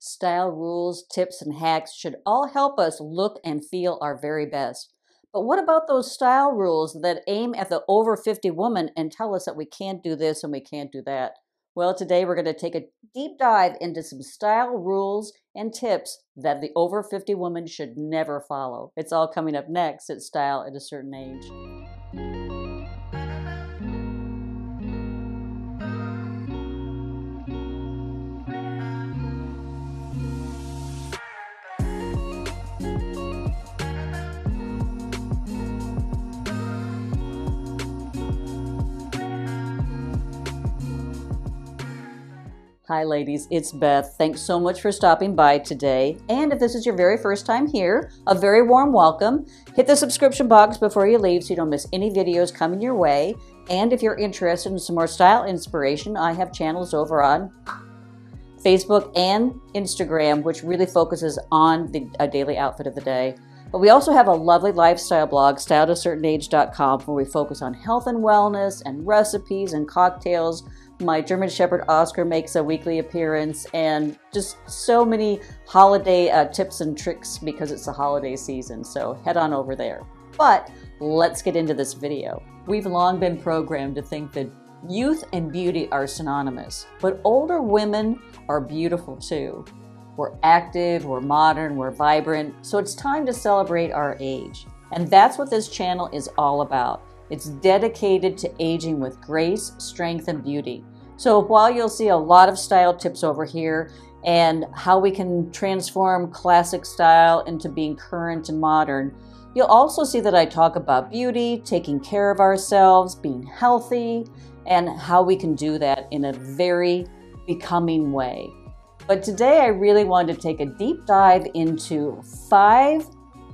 Style rules, tips, and hacks should all help us look and feel our very best. But what about those style rules that aim at the over 50 woman and tell us that we can't do this and we can't do that? Well, today we're going to take a deep dive into some style rules and tips that the over 50 woman should never follow. It's all coming up next at Style at a Certain Age. Hi ladies, it's Beth. Thanks so much for stopping by today. And if this is your very first time here, a very warm welcome. Hit the subscription box before you leave so you don't miss any videos coming your way. And if you're interested in some more style inspiration, I have channels over on Facebook and Instagram, which really focuses on a daily outfit of the day. But we also have a lovely lifestyle blog, styleatacertainage.com, where we focus on health and wellness and recipes and cocktails. My German Shepherd Oscar makes a weekly appearance, and just so many holiday tips and tricks because it's the holiday season. So head on over there. But let's get into this video. We've long been programmed to think that youth and beauty are synonymous, but older women are beautiful too. We're active, we're modern, we're vibrant, so it's time to celebrate our age. And that's what this channel is all about. It's dedicated to aging with grace, strength, and beauty. So while you'll see a lot of style tips over here and how we can transform classic style into being current and modern, you'll also see that I talk about beauty, taking care of ourselves, being healthy, and how we can do that in a very becoming way. But today I really wanted to take a deep dive into 5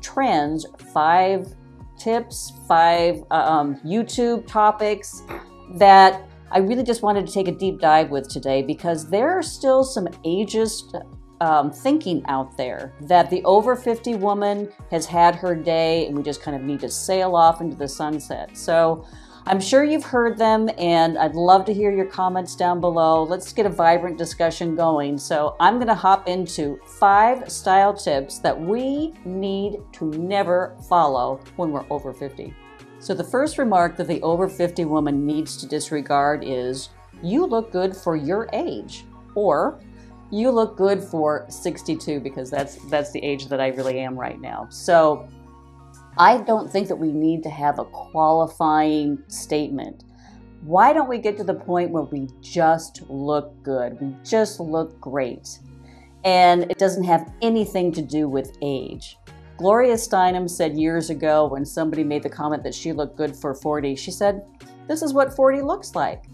trends, 5 tips, 5 YouTube topics that I really just wanted to take a deep dive with today, because there are still some ageist thinking out there that the over 50 woman has had her day and we just kind of need to sail off into the sunset. So I'm sure you've heard them, and I'd love to hear your comments down below. Let's get a vibrant discussion going. So I'm going to hop into 5 style tips that we need to never follow when we're over 50. So the first remark that the over 50 woman needs to disregard is, you look good for your age, or you look good for 62, because that's the age that I really am right now. So I don't think that we need to have a qualifying statement. Why don't we get to the point where we just look good? We just look great. And it doesn't have anything to do with age. Gloria Steinem said years ago, when somebody made the comment that she looked good for 40, she said, this is what 40 looks like.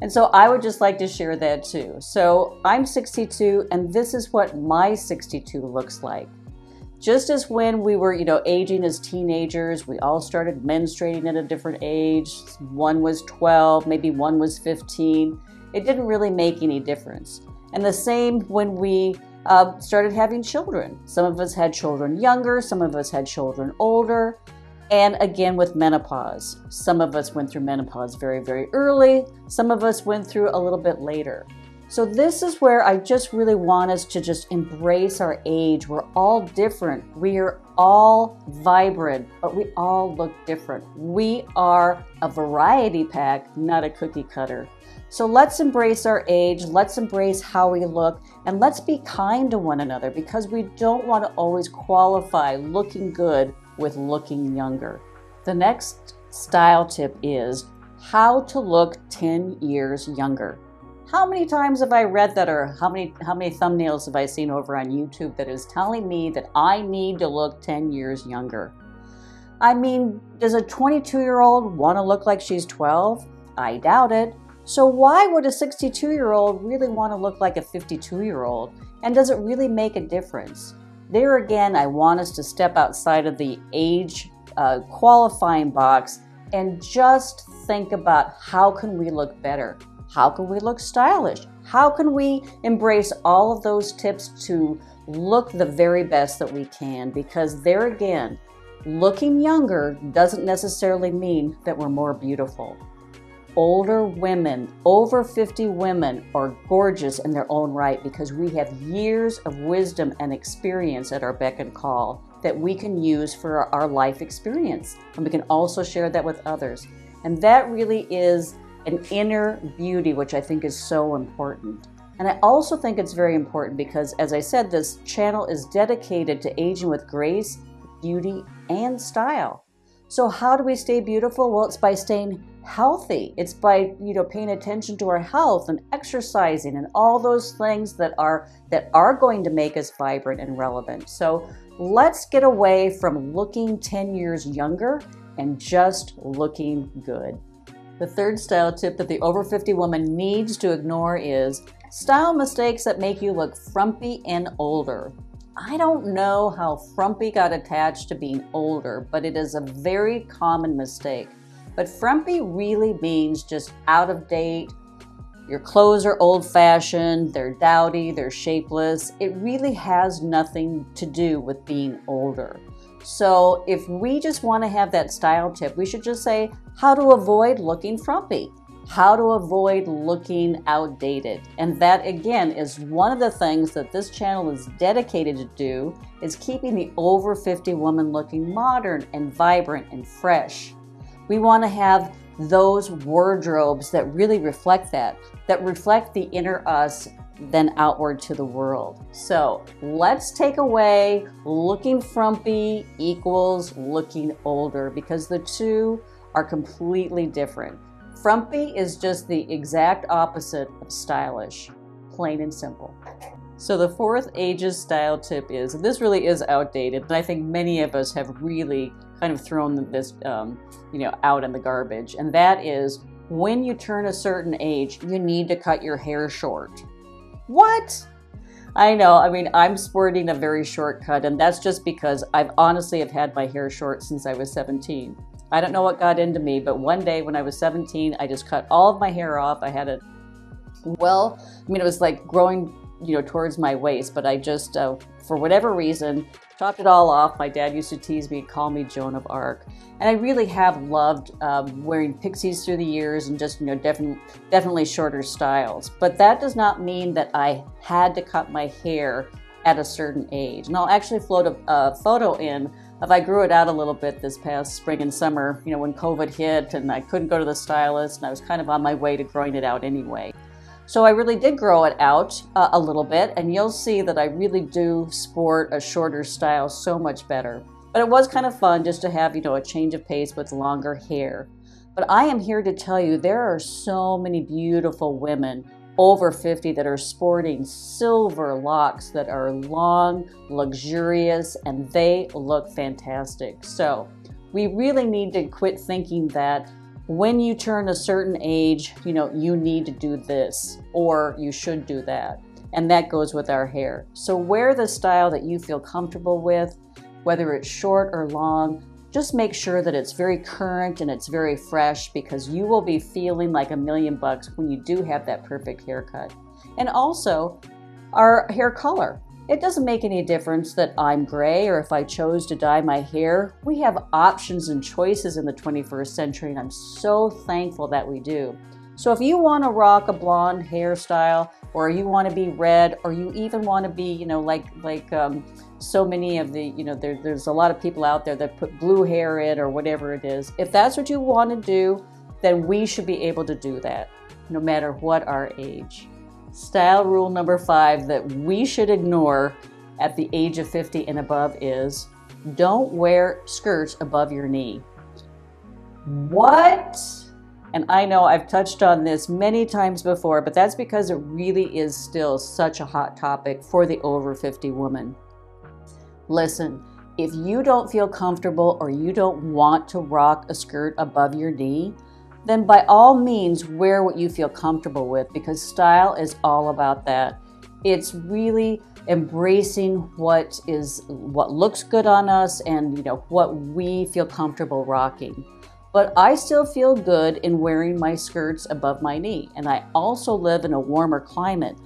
And so I would just like to share that too. So I'm 62, and this is what my 62 looks like. Just as when we were, aging as teenagers, we all started menstruating at a different age. One was 12, maybe one was 15. It didn't really make any difference. And the same when we started having children. Some of us had children younger, some of us had children older. And again with menopause. Some of us went through menopause very, very early. Some of us went through a little bit later. So this is where I just really want us to just embrace our age. We're all different. We are all vibrant, but we all look different. We are a variety pack, not a cookie cutter. So let's embrace our age, let's embrace how we look, and let's be kind to one another, because we don't want to always qualify looking good with looking younger. The next style tip is how to look 10 years younger. How many times have I read that, or how many thumbnails have I seen over on YouTube that is telling me that I need to look 10 years younger? I mean, does a 22-year-old want to look like she's 12? I doubt it. So why would a 62-year-old really want to look like a 52-year-old? And does it really make a difference? There again, I want us to step outside of the age qualifying box and just think about, how can we look better? How can we look stylish? How can we embrace all of those tips to look the very best that we can? Because there again, looking younger doesn't necessarily mean that we're more beautiful. older women, over 50 women, are gorgeous in their own right because we have years of wisdom and experience at our beck and call that we can use for our life experience. And we can also share that with others. And that really is an inner beauty, which I think is so important. And I also think it's very important because, as I said, this channel is dedicated to aging with grace, beauty, and style. So how do we stay beautiful? Well, it's by staying healthy. It's by, paying attention to our health and exercising and all those things that are going to make us vibrant and relevant. So let's get away from looking 10 years younger and just looking good. The third style tip that the over 50 woman needs to ignore is style mistakes that make you look frumpy and older. I don't know how frumpy got attached to being older, but it is a very common mistake. But frumpy really means just out of date. Your clothes are old-fashioned, they're dowdy, they're shapeless. It really has nothing to do with being older. So if we just want to have that style tip, we should just say how to avoid looking frumpy, how to avoid looking outdated. And that, again, is one of the things that this channel is dedicated to do, is keeping the over 50 woman looking modern and vibrant and fresh. We want to have those wardrobes that really reflect that reflect the inner us, then outward to the world. So let's take away looking frumpy equals looking older, because the two are completely different. Frumpy is just the exact opposite of stylish, plain and simple. So the fourth ages style tip is, and this really is outdated, and I think many of us have really kind of thrown this out in the garbage, and that is when you turn a certain age, you need to cut your hair short. What? I know, I'm sporting a very short cut, and that's just because I've honestly had my hair short since I was 17. I don't know what got into me, but one day when I was 17, I just cut all of my hair off. I had it, it was like growing, towards my waist, but I just, for whatever reason, chopped it all off. My dad used to tease me, call me Joan of Arc. And I really have loved wearing pixies through the years and just, definitely shorter styles. But that does not mean that I had to cut my hair at a certain age. And I'll actually float a photo in of I grew it out a little bit this past spring and summer, when COVID hit and I couldn't go to the stylist and I was kind of on my way to growing it out anyway. So I really did grow it out a little bit, and you'll see that I really do sport a shorter style so much better. But it was kind of fun just to have, a change of pace with longer hair. But I am here to tell you there are so many beautiful women over 50 that are sporting silver locks that are long, luxurious, and they look fantastic. So we really need to quit thinking that when you turn a certain age, you need to do this or you should do that. And that goes with our hair. So wear the style that you feel comfortable with, whether it's short or long. Just make sure that it's very current and it's very fresh, because you will be feeling like $1,000,000 when you do have that perfect haircut. And also our hair color. It doesn't make any difference that I'm gray or if I chose to dye my hair. We have options and choices in the 21st century, and I'm so thankful that we do. So if you want to rock a blonde hairstyle, or you want to be red, or you even want to be, so many of the, there's a lot of people out there that put blue hair in or whatever it is. If that's what you want to do, then we should be able to do that, no matter what our age. Style rule number 5 that we should ignore at the age of 50 and above is don't wear skirts above your knee. What? And I know I've touched on this many times before, but that's because it really is still such a hot topic for the over 50 woman. Listen, if you don't feel comfortable or you don't want to rock a skirt above your knee, then by all means wear what you feel comfortable with, because style is all about that. It's really embracing what looks good on us and what we feel comfortable rocking. But I still feel good in wearing my skirts above my knee, and I also live in a warmer climate.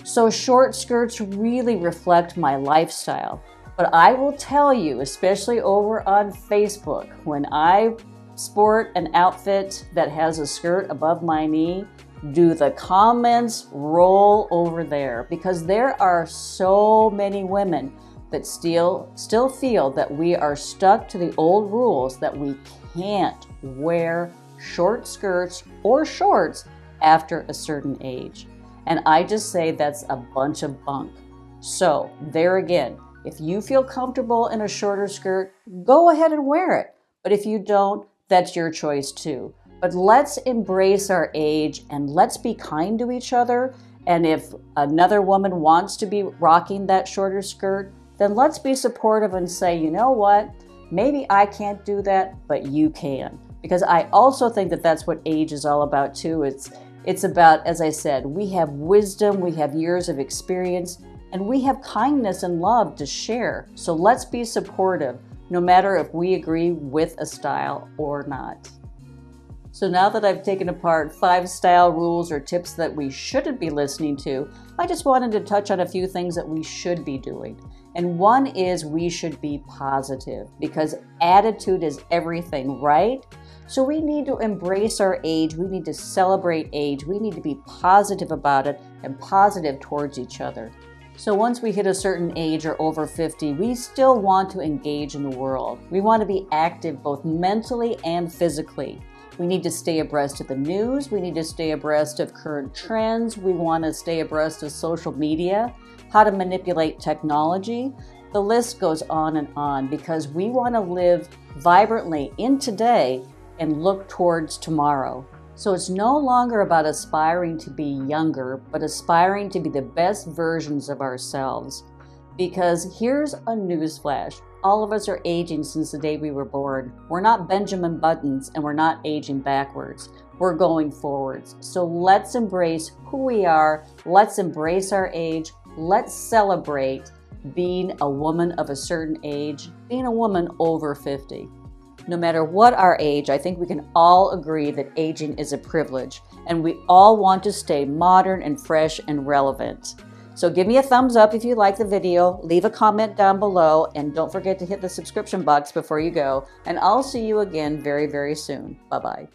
So short skirts really reflect my lifestyle. But I will tell you, especially over on Facebook, when I sport an outfit that has a skirt above my knee, do the comments roll over there? Because there are so many women that still feel that we are stuck to the old rules, that we can't wear short skirts or shorts after a certain age. And I just say that's a bunch of bunk. So there again, if you feel comfortable in a shorter skirt, go ahead and wear it. But if you don't, that's your choice too. But let's embrace our age and let's be kind to each other. And if another woman wants to be rocking that shorter skirt, then let's be supportive and say, you know what, maybe I can't do that, but you can. Because I also think that that's what age is all about too. It's about, as I said, we have wisdom, we have years of experience, and we have kindness and love to share. So let's be supportive, no matter if we agree with a style or not. So now that I've taken apart 5 style rules or tips that we shouldn't be listening to, I just wanted to touch on a few things that we should be doing. And one is we should be positive, because attitude is everything, right? So we need to embrace our age, we need to celebrate age, we need to be positive about it and positive towards each other. So once we hit a certain age or over 50, we still want to engage in the world. We want to be active both mentally and physically. We need to stay abreast of the news. We need to stay abreast of current trends. We want to stay abreast of social media, how to manipulate technology. The list goes on because we want to live vibrantly in today and look towards tomorrow. So it's no longer about aspiring to be younger, but aspiring to be the best versions of ourselves. Because here's a newsflash. All of us are aging since the day we were born. We're not Benjamin Buttons and we're not aging backwards. We're going forwards. So let's embrace who we are. Let's embrace our age. Let's celebrate being a woman of a certain age, being a woman over 50. No matter what our age, I think we can all agree that aging is a privilege, and we all want to stay modern and fresh and relevant. So give me a thumbs up if you like the video, leave a comment down below, and don't forget to hit the subscription box before you go, and I'll see you again very, very soon. Bye-bye.